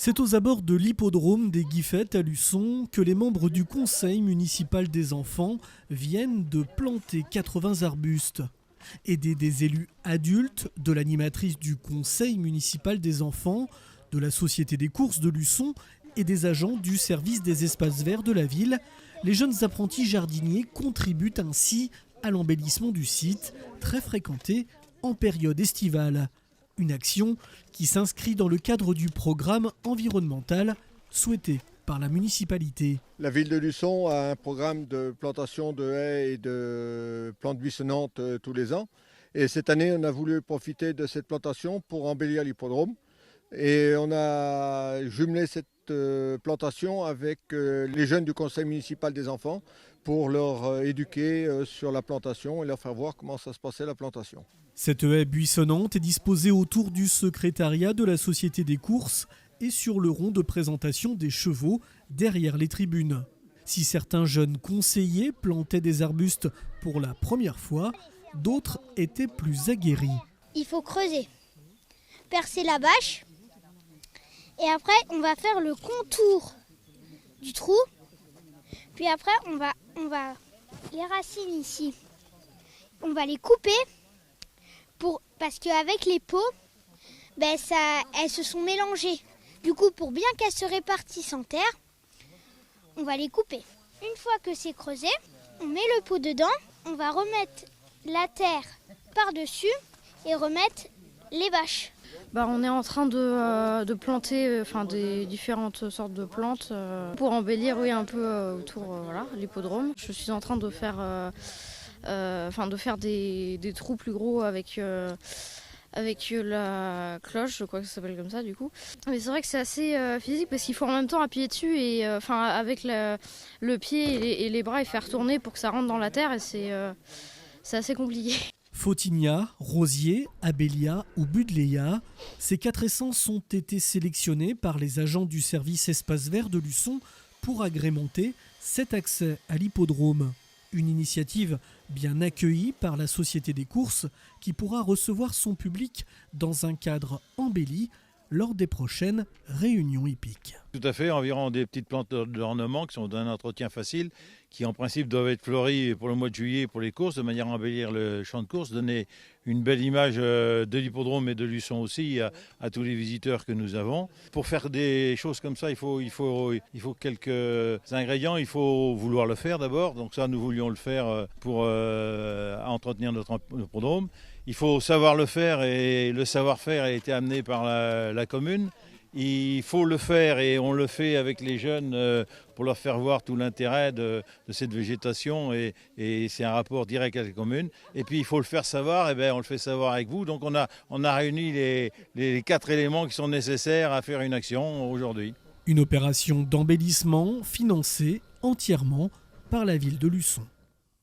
C'est aux abords de l'hippodrome des Guiffettes à Luçon que les membres du conseil municipal des enfants viennent de planter 80 arbustes. Aidés des élus adultes, de l'animatrice du conseil municipal des enfants, de la société des courses de Luçon et des agents du service des espaces verts de la ville, les jeunes apprentis jardiniers contribuent ainsi à l'embellissement du site, très fréquenté en période estivale. Une action qui s'inscrit dans le cadre du programme environnemental souhaité par la municipalité. La ville de Luçon a un programme de plantation de haies et de plantes buissonnantes tous les ans. Et cette année, on a voulu profiter de cette plantation pour embellir l'hippodrome. Et on a jumelé cette plantation avec les jeunes du conseil municipal des enfants pour leur éduquer sur la plantation et leur faire voir comment ça se passait la plantation. Cette haie buissonnante est disposée autour du secrétariat de la société des courses et sur le rond de présentation des chevaux derrière les tribunes. Si certains jeunes conseillers plantaient des arbustes pour la première fois, d'autres étaient plus aguerris. Il faut creuser, percer la bâche et après on va faire le contour du trou. Puis après on va les racines ici, on va les couper parce qu'avec les peaux, elles se sont mélangées. Du coup, pour bien qu'elles se répartissent en terre, on va les couper. Une fois que c'est creusé, on met le pot dedans, on va remettre la terre par-dessus et remettre les bâches. On est en train de planter des différentes sortes de plantes pour embellir un peu autour l'hippodrome. Je suis en train de faire des trous plus gros avec la cloche, je crois que ça s'appelle comme ça du coup. Mais c'est vrai que c'est assez physique parce qu'il faut en même temps appuyer dessus et avec le pied et les bras et faire tourner pour que ça rentre dans la terre et c'est assez compliqué. Photinia, Rosier, Abélia ou Budleia, ces 4 essences ont été sélectionnées par les agents du service espace vert de Luçon pour agrémenter cet accès à l'hippodrome. Une initiative bien accueillie par la société des courses qui pourra recevoir son public dans un cadre embelli lors des prochaines réunions hippiques. Tout à fait, environ des petites plantes d'ornement qui sont d'un entretien facile, qui en principe doivent être fleuries pour le mois de juillet pour les courses, de manière à embellir le champ de course, donner une belle image de l'hippodrome et de Luçon aussi à tous les visiteurs que nous avons. Pour faire des choses comme ça, il faut quelques ingrédients, il faut vouloir le faire d'abord, donc ça nous voulions le faire pour entretenir notre hippodrome. Il faut savoir le faire et le savoir-faire a été amené par la commune. Il faut le faire et on le fait avec les jeunes pour leur faire voir tout l'intérêt de cette végétation et c'est un rapport direct avec la commune. Et puis il faut le faire savoir, on le fait savoir avec vous. Donc on a réuni les 4 éléments qui sont nécessaires à faire une action aujourd'hui. Une opération d'embellissement financée entièrement par la ville de Luçon.